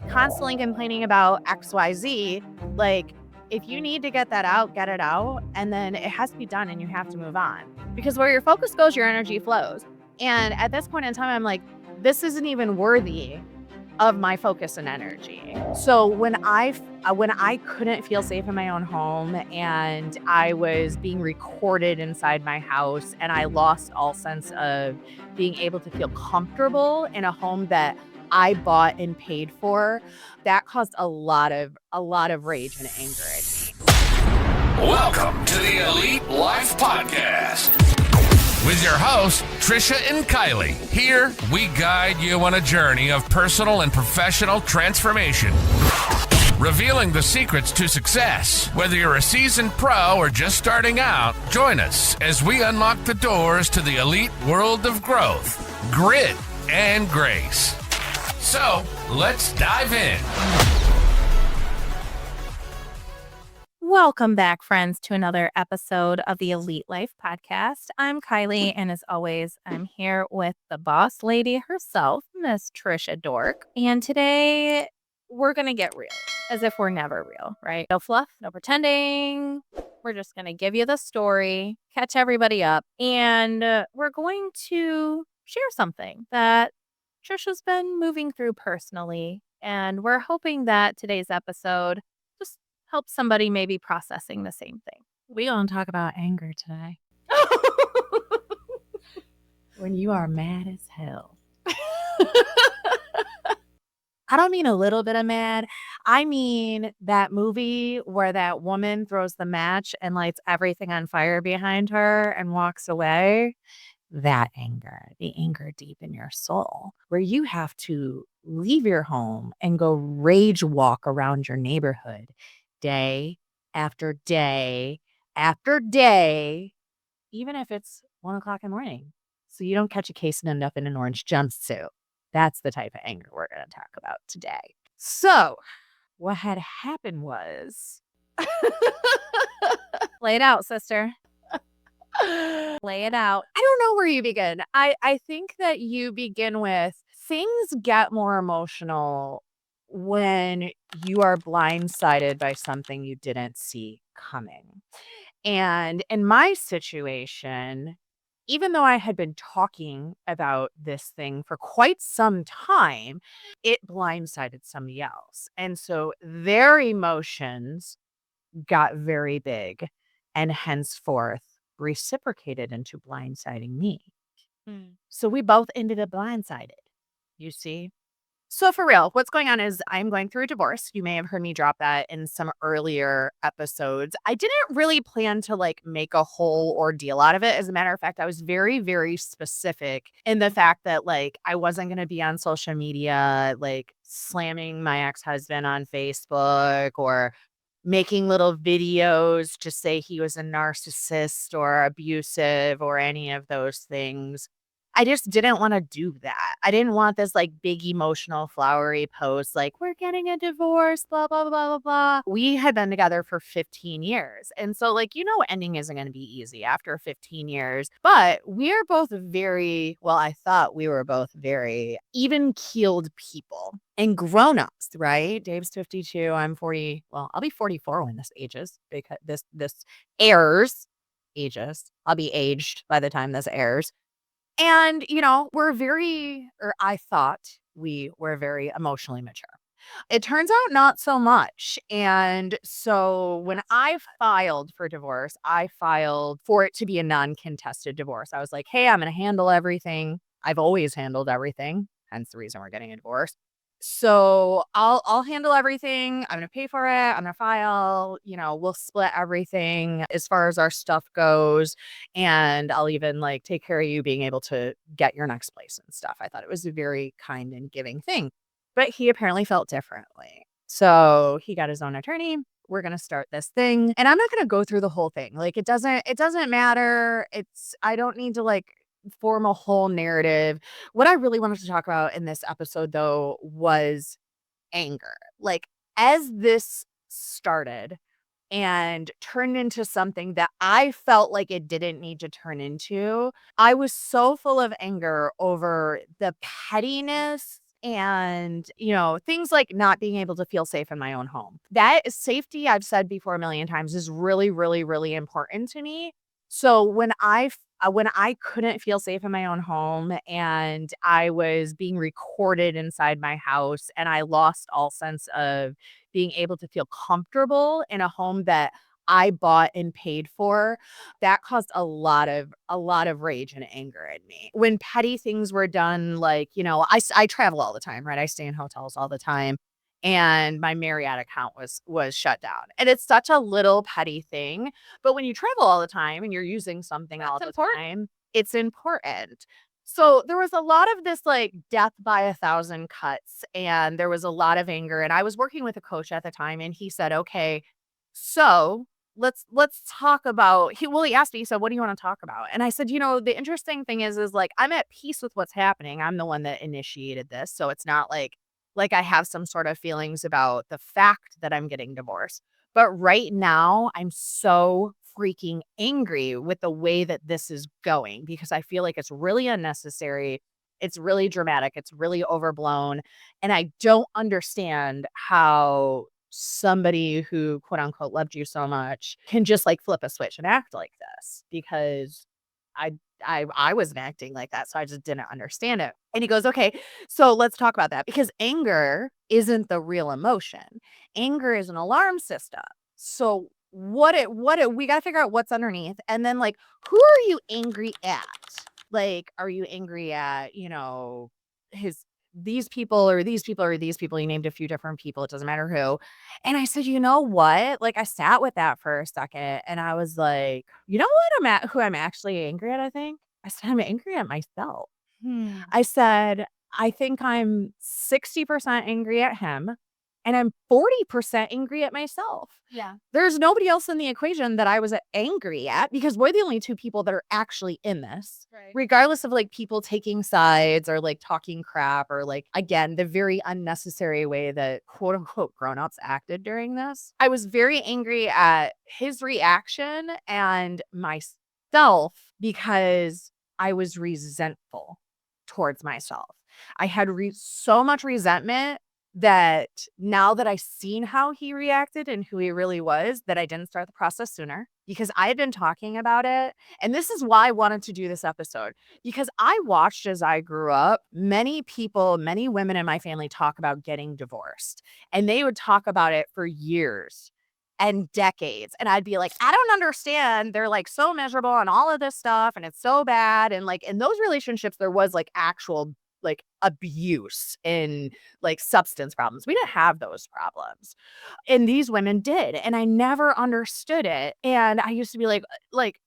constantly complaining about XYZ. Like, if you need to get that out, get it out. And then it has to be done and you have to move on. Because where your focus goes, your energy flows. And at this point in time, I'm like, this isn't even worthy of my focus and energy. So when I couldn't feel safe in my own home and I was being recorded inside my house and I lost all sense of being able to feel comfortable in a home that I bought and paid for, that caused a lot of rage and anger in me. Welcome to the Elite Life Podcast with your hosts, Trisha and Kylie. Here, we guide you on a journey of personal and professional transformation, revealing the secrets to success. Whether you're a seasoned pro or just starting out, join us as we unlock the doors to the elite world of growth, grit, and grace. So, let's dive in. Welcome back, friends, to another episode of the Elite Life Podcast. I'm Kylie, and as always, I'm here with the boss lady herself, Miss Trisha Dork. And today, we're going to get real, as if we're never real, right? No fluff, no pretending. We're just going to give you the story, catch everybody up, and we're going to share something that Trisha's been moving through personally. And we're hoping that today's episode help somebody maybe processing the same thing. We gonna talk about anger today. When you are mad as hell. I don't mean a little bit of mad. I mean that movie where that woman throws the match and lights everything on fire behind her and walks away. That anger, the anger deep in your soul, where you have to leave your home and go rage walk around your neighborhood day after day after day, even if it's 1 o'clock in the morning, so you don't catch a case and end up in an orange jumpsuit. That's the type of anger we're going to talk about today. So what had happened was... Lay it out, sister. Lay it out. I don't know where you begin. I think that you begin with things get more emotional when you are blindsided by something you didn't see coming. And in my situation, even though I had been talking about this thing for quite some time, it blindsided somebody else. And so their emotions got very big and henceforth reciprocated into blindsiding me. So we both ended up blindsided, you see? So for real, what's going on is I'm going through a divorce. You may have heard me drop that in some earlier episodes. I didn't really plan to make a whole ordeal out of it. As a matter of fact, I was very, very specific in the fact that I wasn't going to be on social media, slamming my ex-husband on Facebook or making little videos to say he was a narcissist or abusive or any of those things. I just didn't want to do that. I didn't want this big emotional flowery post we're getting a divorce, blah, blah, blah, blah, blah. We had been together for 15 years. And so ending isn't going to be easy after 15 years. But we're both I thought we were both very even-keeled people and grown-ups, right? Dave's 52, I'm 40. Well, I'll be 44 when this ages, because this airs. I'll be aged by the time this airs. And, I thought we were very emotionally mature. It turns out not so much. And so when I filed for divorce, I filed for it to be a non-contested divorce. I was like, hey, I'm going to handle everything. I've always handled everything. Hence the reason we're getting a divorce. So I'll handle everything. I'm going to pay for it. I'm going to file, we'll split everything as far as our stuff goes. And I'll even take care of you being able to get your next place and stuff. I thought it was a very kind and giving thing, but he apparently felt differently. So he got his own attorney. We're going to start this thing, and I'm not going to go through the whole thing. It doesn't matter. I don't need to form a whole narrative. What I really wanted to talk about in this episode, though, was anger. As this started and turned into something that I felt like it didn't need to turn into, I was so full of anger over the pettiness And, things like not being able to feel safe in my own home. That is safety, I've said before a million times, is really, really, really important to me. So when I couldn't feel safe in my own home and I was being recorded inside my house and I lost all sense of being able to feel comfortable in a home that I bought and paid for, that caused a lot of rage and anger in me. When petty things were done, like, I travel all the time, right? I stay in hotels all the time, and my Marriott account was shut down. And it's such a little petty thing, but when you travel all the time and you're using something all That's the important. time, it's important. So there was a lot of this like death by a thousand cuts, and there was a lot of anger. And I was working with a coach at the time, and he said, "Okay, so let's talk about." He asked me, he said, "What do you want to talk about?" And I said, the interesting thing is like I'm at peace with what's happening. I'm the one that initiated this, so it's not like I have some sort of feelings about the fact that I'm getting divorced. But right now, I'm so freaking angry with the way that this is going because I feel like it's really unnecessary. It's really dramatic. It's really overblown. And I don't understand how somebody who quote unquote loved you so much can just like flip a switch and act like this because I I wasn't acting like that, so I just didn't understand it. And he goes, "Okay, so let's talk about that because anger isn't the real emotion. Anger is an alarm system. So what it we got to figure out what's underneath and then like who are you angry at? Like are you angry at, his these people or these people or these people. He named a few different people, it doesn't matter who. And I said, "You know what?" Like I sat with that for a second and I was like, "You know what who I'm actually angry at, I think?" I said, "I'm angry at myself." Hmm. I said, "I think I'm 60% angry at him and I'm 40% angry at myself." Yeah. There's nobody else in the equation that I was angry at because we're the only two people that are actually in this. Right. Regardless of like people taking sides or like talking crap or like, again, the very unnecessary way that quote unquote grown-ups acted during this. I was very angry at his reaction and myself because I was resentful towards myself. I had so much resentment that now that I've seen how he reacted and who he really was, that I didn't start the process sooner because I had been talking about it. And this is why I wanted to do this episode because I watched as I grew up, many people, many women in my family talk about getting divorced, and they would talk about it for years and decades. And I'd be like, "I don't understand. They're like so miserable and all of this stuff, and it's so bad." And like in those relationships, there was like actual like abuse and like substance problems. We didn't have those problems. And these women did. And I never understood it. And I used to be like,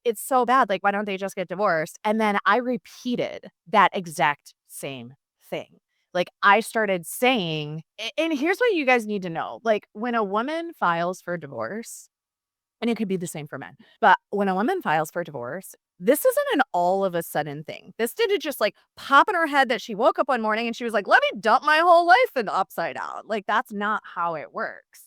it's so bad. Like, why don't they just get divorced? And then I repeated that exact same thing. Like I started saying, and here's what you guys need to know. Like when a woman files for divorce, and it could be the same for men. But when a woman files for divorce, this isn't an all of a sudden thing. This didn't just like pop in her head that she woke up one morning and she was like, "Let me dump my whole life in upside down." Like that's not how it works.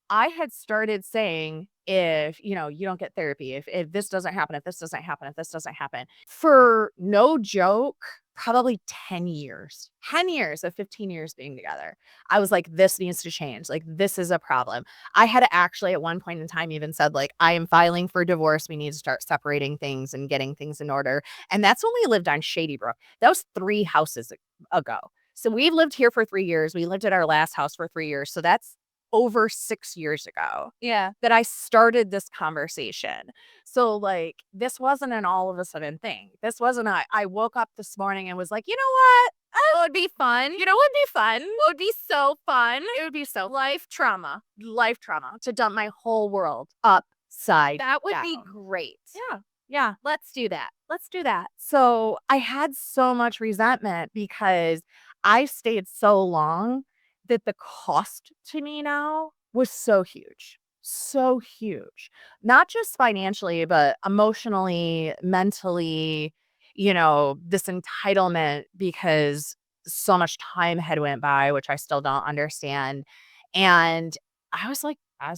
I had started saying, if, you don't get therapy, if this doesn't happen, if this doesn't happen, if this doesn't happen, for no joke, probably 10 years, 10 years of 15 years being together. I was like, this needs to change. Like, this is a problem. I had actually at one point in time even said, like, I am filing for divorce. We need to start separating things and getting things in order. And that's when we lived on Shady Brook. That was 3 houses ago. So we've lived here for 3 years. We lived at our last house for 3 years. So that's over 6 years ago Yeah. that I started this conversation. So like this wasn't an all of a sudden thing. This wasn't I woke up this morning and was like, "You know what? It would be fun. You know what would be fun? It would be so fun. It would be so Life trauma. life trauma to dump my whole world upside That would be down." great. Yeah. Yeah. Let's do that. Let's do that. So I had so much resentment because I stayed so long that the cost to me now was so huge. So huge. Not just financially, but emotionally, mentally, this entitlement because so much time had went by, which I still don't understand. And I was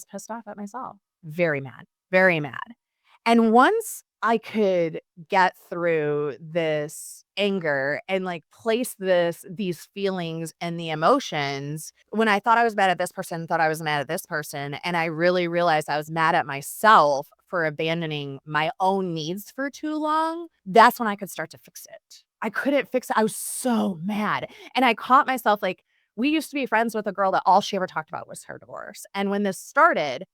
pissed off at myself. Very mad. Very mad. And once I could get through this anger and like place these feelings and the emotions when I thought I was mad at this person, thought I was mad at this person. And I really realized I was mad at myself for abandoning my own needs for too long. That's when I could start to fix it. I couldn't fix it. I was so mad. And I caught myself like, we used to be friends with a girl that all she ever talked about was her divorce. And when this started,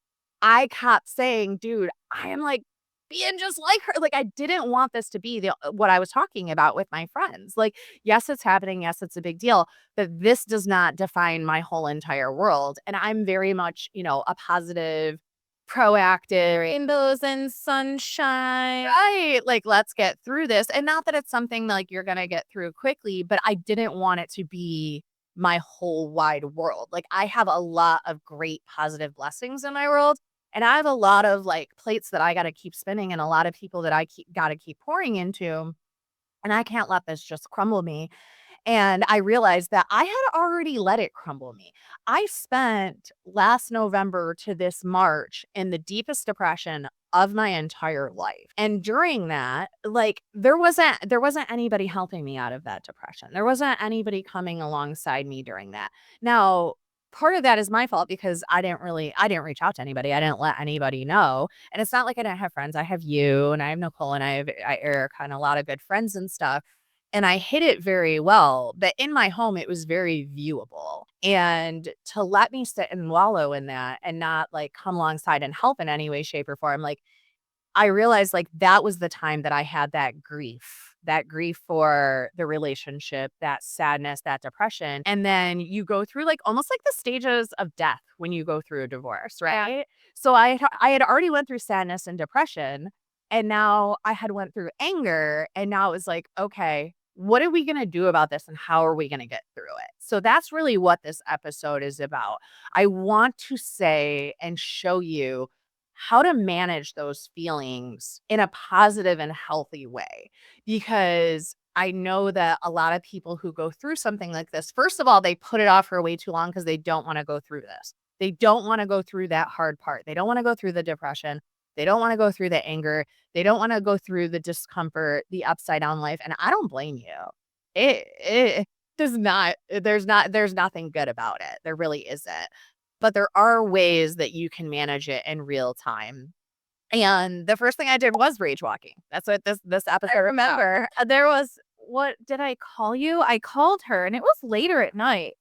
I kept saying, dude, I am like being just like her. Like, I didn't want this to be what I was talking about with my friends. Like, yes, it's happening. Yes, it's a big deal, but this does not define my whole entire world. And I'm very much, a positive, proactive, Rainbows and sunshine. right? Like, let's get through this. And not that it's something like you're going to get through quickly, but I didn't want it to be my whole wide world. Like, I have a lot of great positive blessings in my world. And I have a lot of like plates that I got to keep spinning and a lot of people that I got to keep pouring into. And I can't let this just crumble me. And I realized that I had already let it crumble me. I spent last November to this March in the deepest depression of my entire life. And during that, like there wasn't anybody helping me out of that depression. There wasn't anybody coming alongside me during that. Now, part of that is my fault because I didn't reach out to anybody. I didn't let anybody know. And it's not like I didn't have friends. I have you and I have Nicole and I Eric and a lot of good friends and stuff, and I hid it very well, but in my home, it was very viewable. And to let me sit and wallow in that and not like come alongside and help in any way, shape, or form, like I realized like that was the time that I had that grief for the relationship, that sadness, that depression. And then you go through like almost like the stages of death when you go through a divorce, right? So I had already went through sadness and depression, and now I had went through anger, and now it was like, okay, what are we going to do about this and how are we going to get through it? So that's really what this episode is about. I want to say and show you how to manage those feelings in a positive and healthy way. Because I know that a lot of people who go through something like this, first of all, they put it off for way too long because they don't want to go through this. They don't want to go through that hard part. They don't want to go through the depression. They don't want to go through the anger. They don't want to go through the discomfort, the upside down life. And I don't blame you. It does not, there's nothing good about it. There really isn't. But there are ways that you can manage it in real time. And the first thing I did was rage walking. That's what this episode. I remember there was, what did I call you? I called her and it was later at night.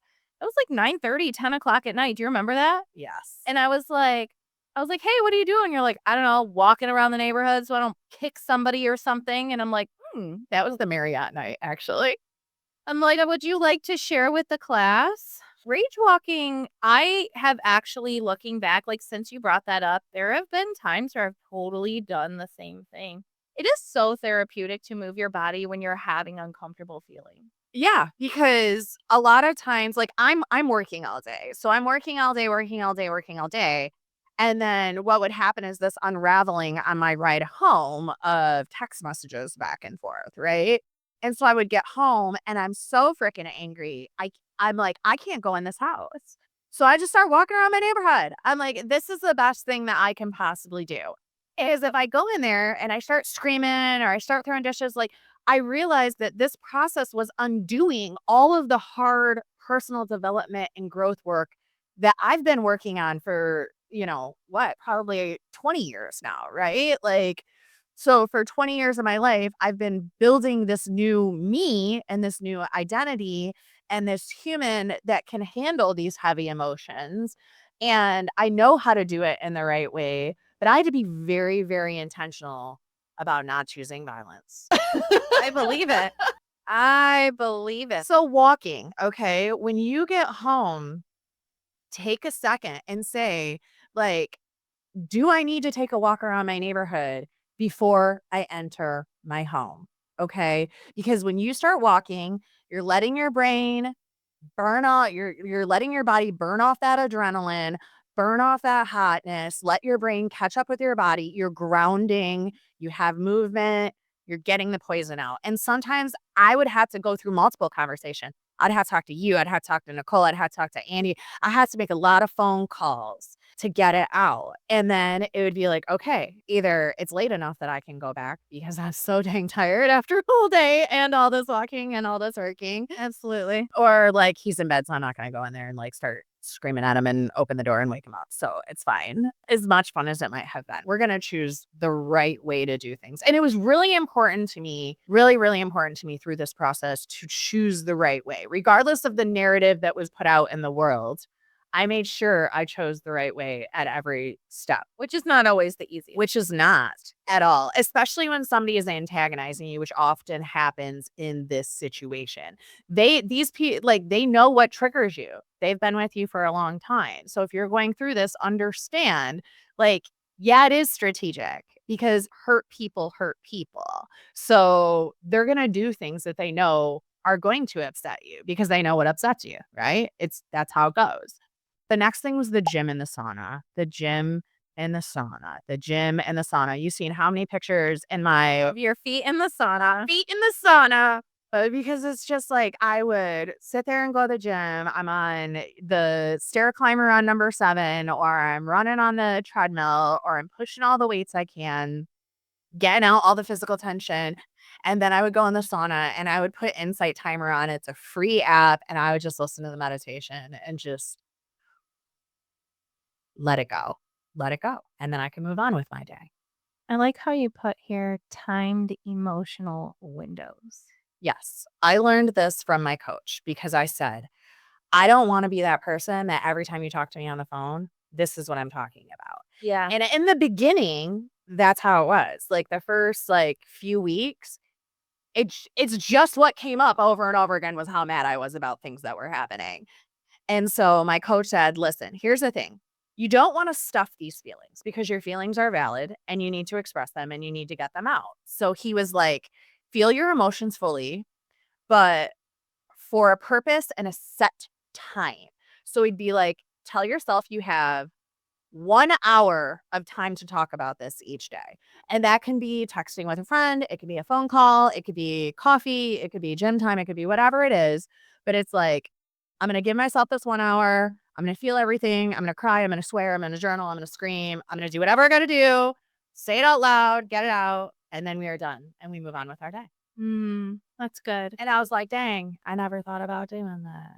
It was like 9:30, 10 o'clock at night. Do you remember that? Yes. And I was like, hey, what are you doing? You're like, I don't know, walking around the neighborhood so I don't kick somebody or something. And I'm like, That was the Marriott night, actually. would you like to share with the class? Rage walking, I have actually, looking back, like since you brought that up, there have been times where I've totally done the same thing. It is so therapeutic to move your body when you're having uncomfortable feelings. Yeah, because a lot of times, like I'm working all day. So I'm working all day, working all day, working all day. And then what would happen is this unraveling on my ride home of text messages back and forth, right? And so I would get home and I'm so freaking angry. I'm like, I can't go in this house. So I just start walking around my neighborhood. I'm like, this is the best thing that I can possibly do. Is if I go in there and I start screaming or I start throwing dishes, like I realized that this process was undoing all of the hard personal development and growth work that I've been working on for, probably 20 years now, right? Like, so for 20 years of my life, I've been building this new me and this new identity and this human that can handle these heavy emotions. And I know how to do it in the right way, but I had to be very, very intentional about not choosing violence. I believe it. I believe it. So walking, okay, when you get home, take a second and say, like, do I need to take a walk around my neighborhood before I enter my home? Okay. Because when you start walking, you're letting your brain burn off, you're letting your body burn off that adrenaline, burn off that hotness, let your brain catch up with your body. You're grounding, you have movement, you're getting the poison out. And sometimes I would have to go through multiple conversations. I'd have to talk to you, I'd have to talk to Nicole, I'd have to talk to Andy. I had to make a lot of phone calls to get it out. And then it would be like, okay, either it's late enough that I can go back because I'm so dang tired after a whole day and all this walking and all this working. Absolutely. Or like he's in bed, so I'm not going to go in there and like start screaming at him and open the door and wake him up. So it's fine. As much fun as it might have been, we're going to choose the right way to do things. And it was really important to me, really, really important to me through this process to choose the right way, regardless of the narrative that was put out in the world. I made sure I chose the right way at every step, Which is not always the easiest. which is not at all, especially when somebody is antagonizing you, which often happens in this situation. These people, like, they know what triggers you. They've been with you for a long time. So if you're going through this, understand, like, yeah, it is strategic because hurt people hurt people. So they're going to do things that they know are going to upset you because they know what upsets you, right? That's how it goes. The next thing was the gym and the sauna. The gym and the sauna. The gym and the sauna. You've seen how many pictures in my Of your feet in the sauna. feet in the sauna. But because it's just like I would sit there and go to the gym. I'm on the stair climber on number 7, or I'm running on the treadmill, or I'm pushing all the weights I can, getting out all the physical tension. And then I would go in the sauna and I would put Insight Timer on. It's a free app. And I would just listen to the meditation and just let it go. Let it go. And then I can move on with my day. I like how you put here timed emotional windows. Yes. I learned this from my coach because I said, I don't want to be that person that every time you talk to me on the phone, this is what I'm talking about. Yeah. And in the beginning, that's how it was. Like the first like few weeks, it's just what came up over and over again was how mad I was about things that were happening. And so my coach said, listen, here's the thing. You don't want to stuff these feelings because your feelings are valid and you need to express them and you need to get them out. So he was like, feel your emotions fully, but for a purpose and a set time. So he'd be like, tell yourself you have 1 hour of time to talk about this each day. And that can be texting with a friend. It could be a phone call. It could be coffee. It could be gym time. It could be whatever it is. But it's like, I'm going to give myself this 1 hour. I'm going to feel everything. I'm going to cry. I'm going to swear. I'm going to journal. I'm going to scream. I'm going to do whatever I got to do. Say it out loud, get it out. And then we are done and we move on with our day. That's good. And I was like, dang, I never thought about doing that.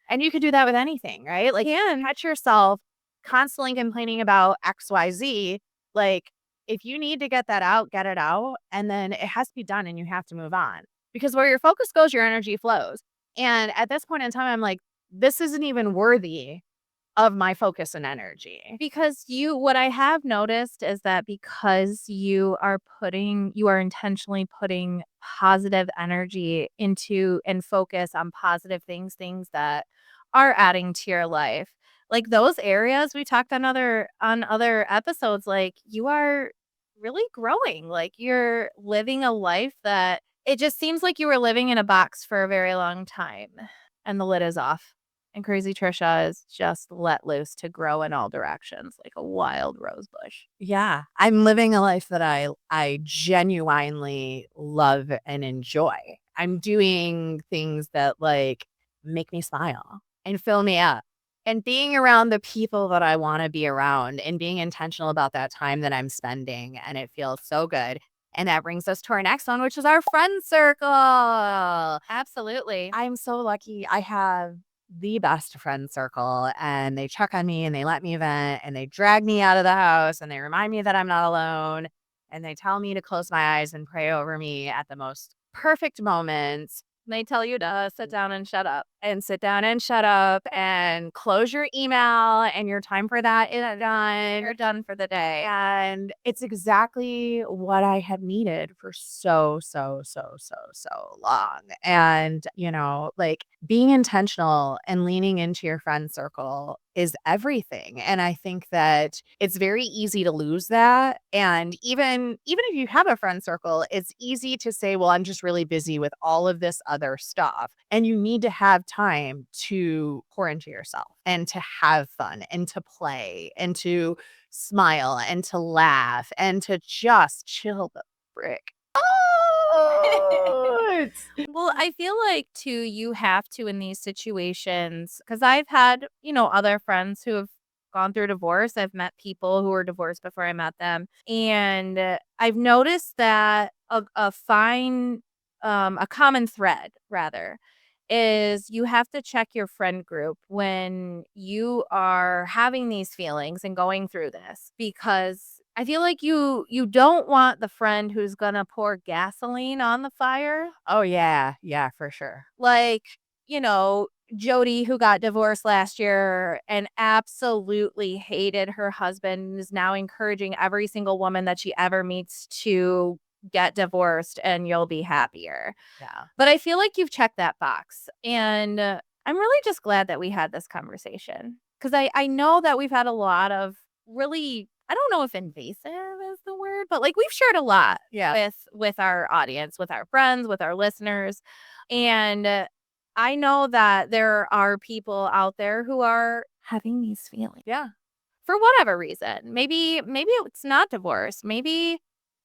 And you could do that with anything, right? Like, catch yourself constantly complaining about XYZ. Like, if you need to get that out, get it out. And then it has to be done and you have to move on. Because where your focus goes, your energy flows. And at this point in time, I'm like, this isn't even worthy of my focus and energy. Because what I have noticed is that because you are intentionally putting positive energy into and focus on positive things that are adding to your life. Like those areas we talked on other episodes, like you are really growing. Like you're living a life that it just seems like you were living in a box for a very long time and the lid is off. And Crazy Trisha is just let loose to grow in all directions like a wild rose bush. Yeah. I'm living a life that I genuinely love and enjoy. I'm doing things that like make me smile and fill me up. And being around the people that I want to be around and being intentional about that time that I'm spending. And it feels so good. And that brings us to our next one, which is our friend circle. Absolutely. I'm so lucky. I have the best friend circle and they check on me and they let me vent and they drag me out of the house and they remind me that I'm not alone and they tell me to close my eyes and pray over me at the most perfect moments. They tell you to sit down and shut up. And sit down and shut up and close your email and your time for that is done. You're done for the day. And it's exactly what I had needed for so long. And, you know, like being intentional and leaning into your friend circle is everything. And I think that it's very easy to lose that. And even if you have a friend circle, it's easy to say, well, I'm just really busy with all of this other stuff. And you need to have time to pour into yourself and to have fun and to play and to smile and to laugh and to just chill the frick out. Well, I feel like too, you have to in these situations, because I've had, other friends who have gone through divorce. I've met people who were divorced before I met them. And I've noticed that a common thread rather is you have to check your friend group when you are having these feelings and going through this, because I feel like you don't want the friend who's gonna pour gasoline on the fire. Oh, yeah. Yeah, for sure. Like, you know, Jody, who got divorced last year and absolutely hated her husband, is now encouraging every single woman that she ever meets to get divorced and you'll be happier. Yeah. But I feel like you've checked that box. And I'm really just glad that we had this conversation, because I know that we've had a lot of really, I don't know if invasive is the word, but like we've shared a lot Yeah. with our audience, with our friends, with our listeners. And I know that there are people out there who are having these feelings Yeah. for whatever reason. Maybe it's not divorce. Maybe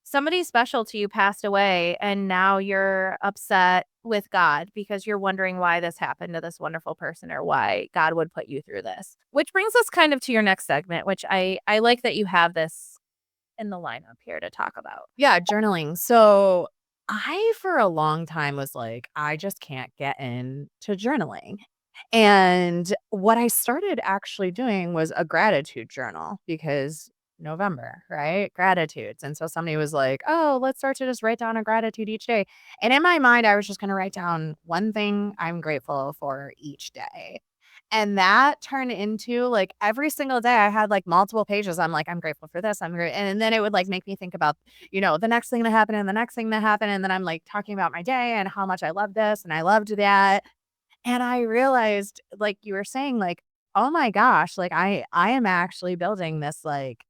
somebody special to you passed away and now you're upset with God because you're wondering why this happened to this wonderful person or why God would put you through this. Which brings us kind of to your next segment, which I like that you have this in the lineup here to talk about. Yeah, journaling. So I, for a long time, was like, I just can't get into journaling. And what I started actually doing was a gratitude journal because November, right? Gratitudes. And so somebody was like, oh, let's start to just write down a gratitude each day. And in my mind, I was just going to write down one thing I'm grateful for each day. And that turned into like every single day I had like multiple pages. I'm like, I'm grateful for this. I'm great. And then it would like make me think about, the next thing that happened and the next thing that happened. And then I'm like talking about my day and how much I love this and I loved that. And I realized, like you were saying, like, oh my gosh, like I am actually building this like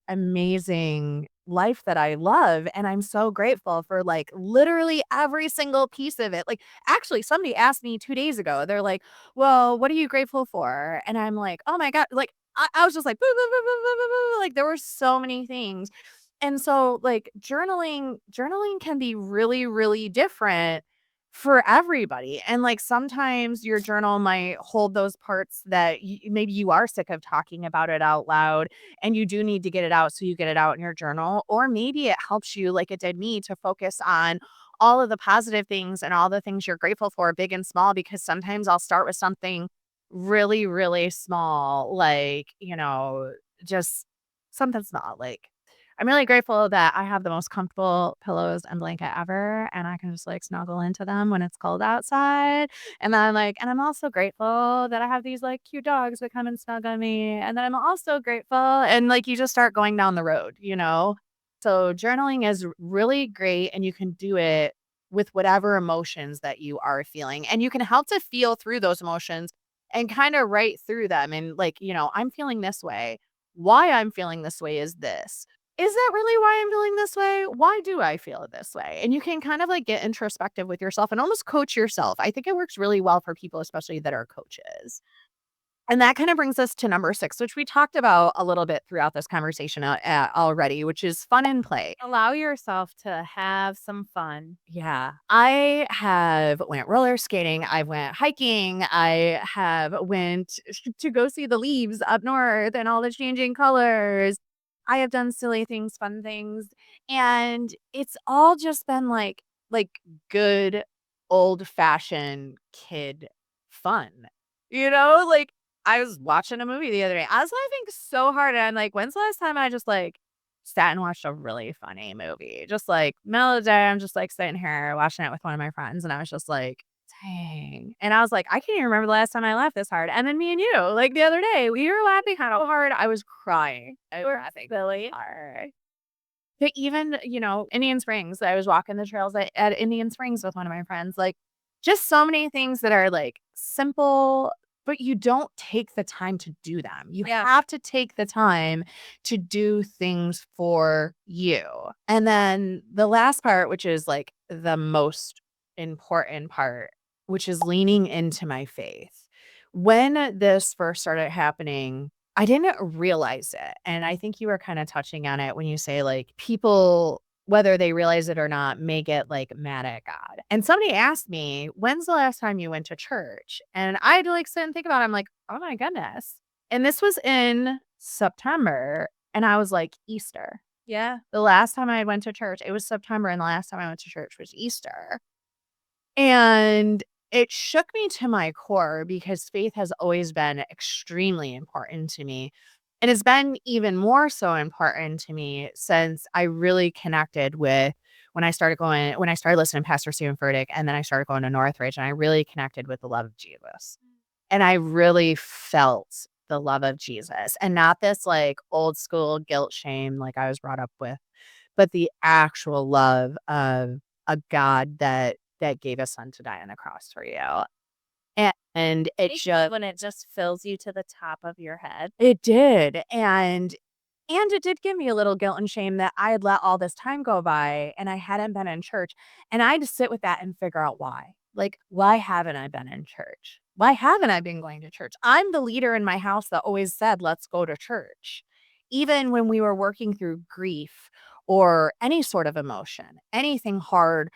amazing life that I love, and I'm so grateful for, like, literally every single piece of it. Like, actually, somebody asked me 2 days ago, they're like, "Well, what are you grateful for?" And I'm like, "Oh my god," like, I was just like, "Boo, boo, boo, boo, boo, boo, boo," like, there were so many things. And so, like, journaling can be really, really different for everybody. And, like, sometimes your journal might hold those parts that maybe you are sick of talking about it out loud, and you do need to get it out, so you get it out in your journal. Or maybe it helps you, like it did me, to focus on all of the positive things and all the things you're grateful for, big and small, because sometimes I'll start with something really, really small, like, just something small, like, I'm really grateful that I have the most comfortable pillows and blanket ever, and I can just, like, snuggle into them when it's cold outside, and then, like, and I'm also grateful that I have these, like, cute dogs that come and snug on me, and then I'm also grateful, and, like, you just start going down the road, you know? So, journaling is really great, and you can do it with whatever emotions that you are feeling, and you can help to feel through those emotions and kinda write through them and, like, "I'm feeling this way. Why I'm feeling this way is this. Is that really why I'm feeling this way? Why do I feel this way?" And you can kind of like get introspective with yourself and almost coach yourself. I think it works really well for people, especially that are coaches. And that kind of brings us to number 6, which we talked about a little bit throughout this conversation already, which is fun and play. Allow yourself to have some fun. Yeah. I have went roller skating, I went hiking, I have went to go see the leaves up north and all the changing colors. I have done silly things, fun things, and it's all just been like good old-fashioned kid fun. Like I was watching a movie the other day. I was laughing so hard and I'm like, when's the last time I just like sat and watched a really funny movie? Just like middle of the day, I'm just like sitting here watching it with one of my friends and I was just like, dang. And I was like, I can't even remember the last time I laughed this hard. And then me and you, like the other day, we were laughing kind of hard. I was crying. I was laughing Silly. hard. But even, Indian Springs, I was walking the trails at Indian Springs with one of my friends. Like, just so many things that are like simple, but you don't take the time to do them. You Yeah. have to take the time to do things for you. And then the last part, which is like the most important part, which is leaning into my faith. When this first started happening, I didn't realize it, and I think you were kinda touching on it when you say, like, people, whether they realize it or not, may get, like, mad at God, and somebody asked me, "When's the last time you went to church?" And I had to, like, sit and think about it, I'm like, "Oh my goodness, And this was in September. And I was like, Easter. Yeah. The last time I went to church, it was September. And the last time I went to church was Easter. And it shook me to my core because faith has always been extremely important to me. And it's been even more so important to me since I really connected with when I started listening to Pastor Stephen Furtick, and then I started going to Northridge, and I really connected with the love of Jesus. And I really felt the love of Jesus, and not this like old school guilt shame like I was brought up with, but the actual love of a God that gave his son to die on the cross for you. And it just when it just fills you to the top of your head. it did. And it did give me a little guilt and shame that I had let all this time go by and I hadn't been in church. And I had to sit with that and figure out why. Like, why haven't I been in church? Why haven't I been going to church? I'm the leader in my house that always said, let's go to church. Even when we were working through grief or any sort of emotion, anything hard,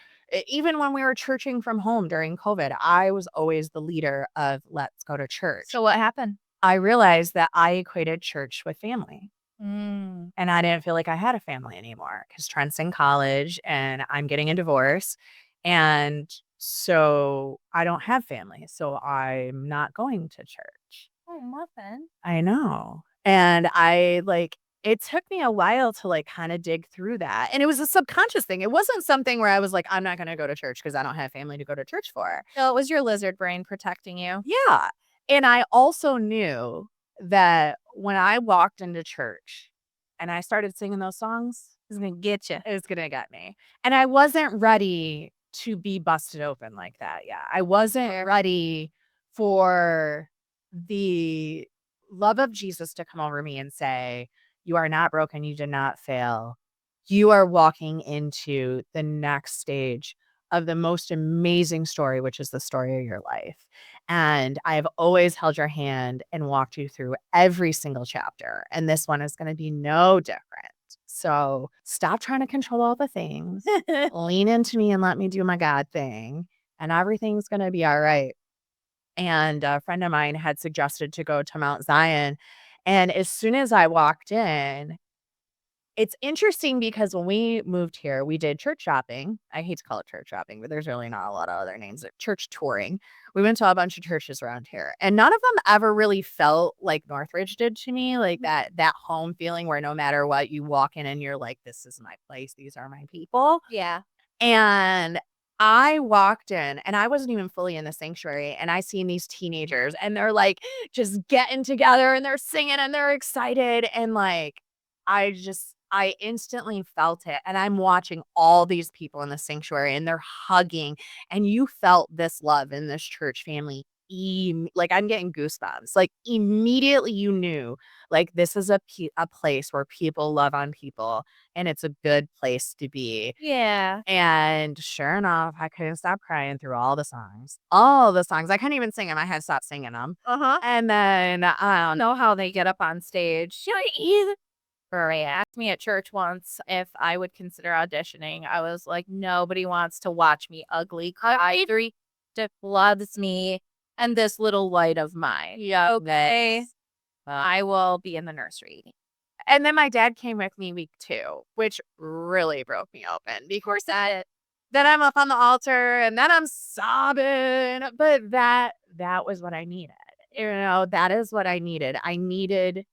even when we were churching from home during COVID, I was always the leader of let's go to church. So what happened? I realized that I equated church with family. Mm. And I didn't feel like I had a family anymore because Trent's in college and I'm getting a divorce. And so I don't have family. So I'm not going to church. Oh, muffin. I know. And it took me a while to like kind of dig through that. And it was a subconscious thing. It wasn't something where I was like, I'm not going to go to church because I don't have family to go to church for. So it was your lizard brain protecting you. Yeah. And I also knew that when I walked into church and I started singing those songs, It's gonna get you. it was going to get me. And I wasn't ready to be busted open like that. Yeah. I wasn't ready for the love of Jesus to come over me and say, you are not broken. You did not fail. You are walking into the next stage of the most amazing story, which is the story of your life. And I have always held your hand and walked you through every single chapter. And this one is going to be no different. So stop trying to control all the things. Lean into me and let me do my God thing. And everything's going to be all right. And a friend of mine had suggested to go to Mount Zion. And as soon as I walked in, it's interesting because when we moved here, we did church shopping. I hate to call it church shopping, but there's really not a lot of other names. Church touring. We went to a bunch of churches around here, and none of them ever really felt like Northridge did to me, like that home feeling where no matter what, you walk in and you're like, this is my place. These are my people. Yeah. And I walked in and I wasn't even fully in the sanctuary, and I seen these teenagers and they're like just getting together and they're singing and they're excited. And like, I instantly felt it. And I'm watching all these people in the sanctuary and they're hugging, and you felt this love in this church family. Like, I'm getting goosebumps. Like, immediately you knew, like, this is a place where people love on people and it's a good place to be. Yeah. And sure enough, I couldn't stop crying through all the songs. All the songs. I couldn't even sing them. I had to stop singing them. Uh-huh. And then I don't know how they get up on stage. Rory asked me at church once if I would consider auditioning. I was like, nobody wants to watch me ugly. Either loves me and this little light of mine. yeah, Okay. I will be in the nursery. And then my dad came with me week 2, which really broke me open because then I'm up on the altar and then I'm sobbing. But that was what I needed. You know, that is what I needed. I needed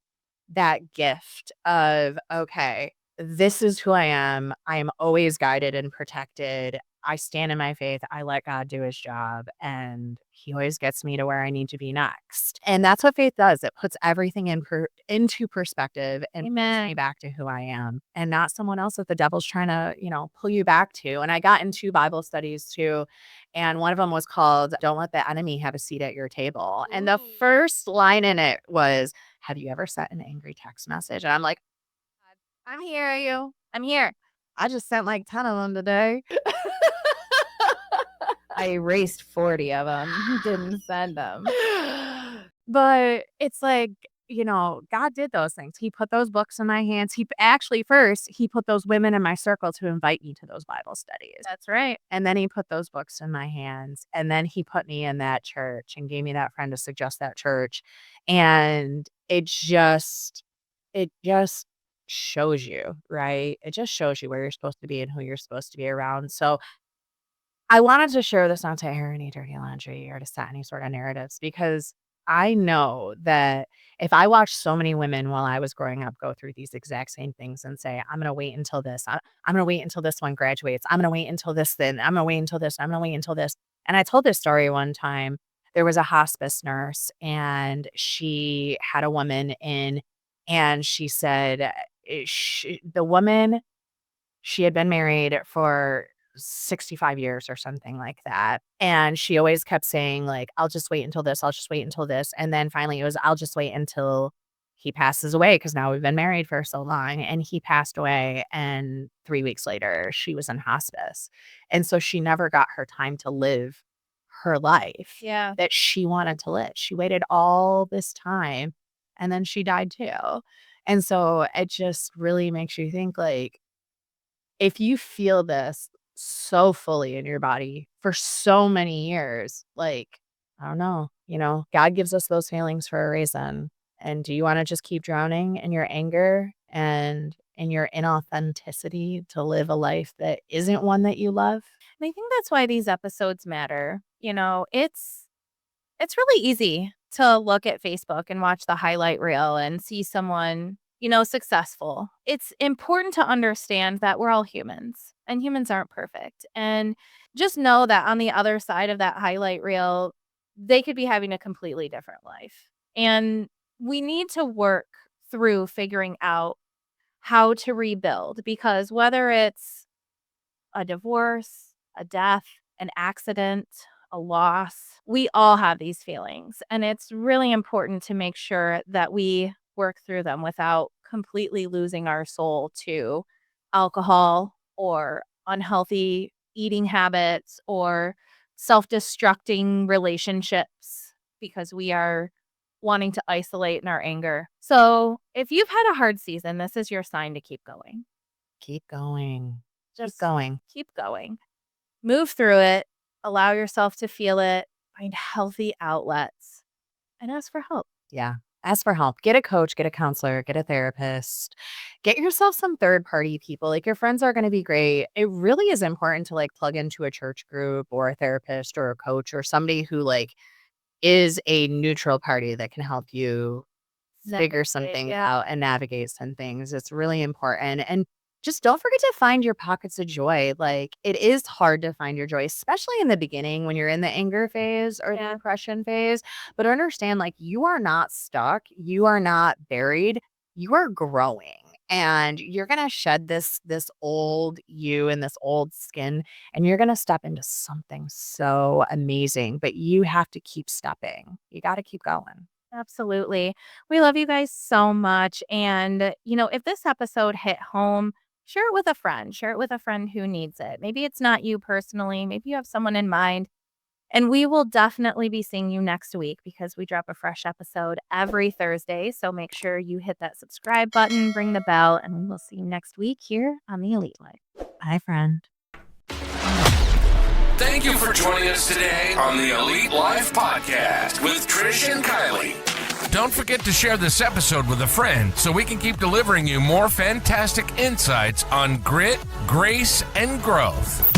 that gift of, okay, this is who I am. I am always guided and protected. I stand in my faith. I let God do his job, and he always gets me to where I need to be next. And that's what faith does. It puts everything into perspective and puts me back to who I am, and not someone else that the devil's trying to, pull you back to. And I got into Bible studies too. And one of them was called Don't Let the Enemy Have a Seat at Your Table. And the first line in it was, have you ever sent an angry text message? And I'm like, I'm here, you. I'm here. I just sent like 10 of them today. I erased 40 of them. Didn't send them. But it's like, God did those things. He put those books in my hands. He put those women in my circle to invite me to those Bible studies. That's right. And then he put those books in my hands. And then he put me in that church and gave me that friend to suggest that church. And it just shows you, right? It just shows you where you're supposed to be and who you're supposed to be around. So I wanted to share this not to air any dirty laundry or to set any sort of narratives, because I know that if I watched so many women while I was growing up go through these exact same things and say, I'm going to wait until this, I'm going to wait until this one graduates, I'm going to wait until this, then I'm going to wait until this, I'm going to wait until this. And I told this story one time. There was a hospice nurse and she had a woman in, and she said, the woman, she had been married for 65 years or something like that. And she always kept saying, like, I'll just wait until this. I'll just wait until this. And then finally it was, I'll just wait until he passes away, because now we've been married for so long. And he passed away. And 3 weeks later, she was in hospice. And so she never got her time to live her life that she wanted to live. She waited all this time and then she died too. And so it just really makes you think, like, if you feel this so fully in your body for so many years, like, I don't know, God gives us those feelings for a reason. And do you want to just keep drowning in your anger and in your inauthenticity to live a life that isn't one that you love? And I think that's why these episodes matter. It's really easy to look at Facebook and watch the highlight reel and see someone, successful. It's important to understand that we're all humans and humans aren't perfect. And just know that on the other side of that highlight reel, they could be having a completely different life. And we need to work through figuring out how to rebuild, because whether it's a divorce, a death, an accident, a loss, we all have these feelings. And it's really important to make sure that we work through them without completely losing our soul to alcohol or unhealthy eating habits or self-destructing relationships because we are wanting to isolate in our anger. So if you've had a hard season, this is your sign to keep going. Keep going. Just keep going. Keep going. Move through it. Allow yourself to feel it. Find healthy outlets and ask for help. Yeah. Ask for help. Get a coach, get a counselor, get a therapist, get yourself some third-party people. Like, your friends are going to be great. It really is important to plug into a church group or a therapist or a coach or somebody who is a neutral party that can help you figure some things out and navigate some things. It's really important. And just don't forget to find your pockets of joy. It is hard to find your joy, especially in the beginning when you're in the anger phase or the depression phase. But understand, you are not stuck. You are not buried. You are growing. And you're going to shed this old you and this old skin, and you're going to step into something so amazing. But you have to keep stepping. You got to keep going. Absolutely. We love you guys so much. And, if this episode hit home, share it with a friend. Share it with a friend who needs it. Maybe it's not you personally. Maybe you have someone in mind. And we will definitely be seeing you next week, because we drop a fresh episode every Thursday. So make sure you hit that subscribe button, ring the bell, and we will see you next week here on The Elite Life. Bye, friend. Thank you for joining us today on the Elite Life Podcast with Trish and Kylie. Don't forget to share this episode with a friend so we can keep delivering you more fantastic insights on grit, grace, and growth.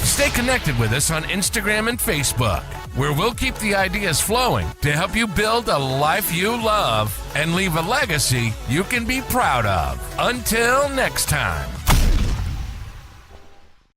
Stay connected with us on Instagram and Facebook, where we'll keep the ideas flowing to help you build a life you love and leave a legacy you can be proud of. Until next time.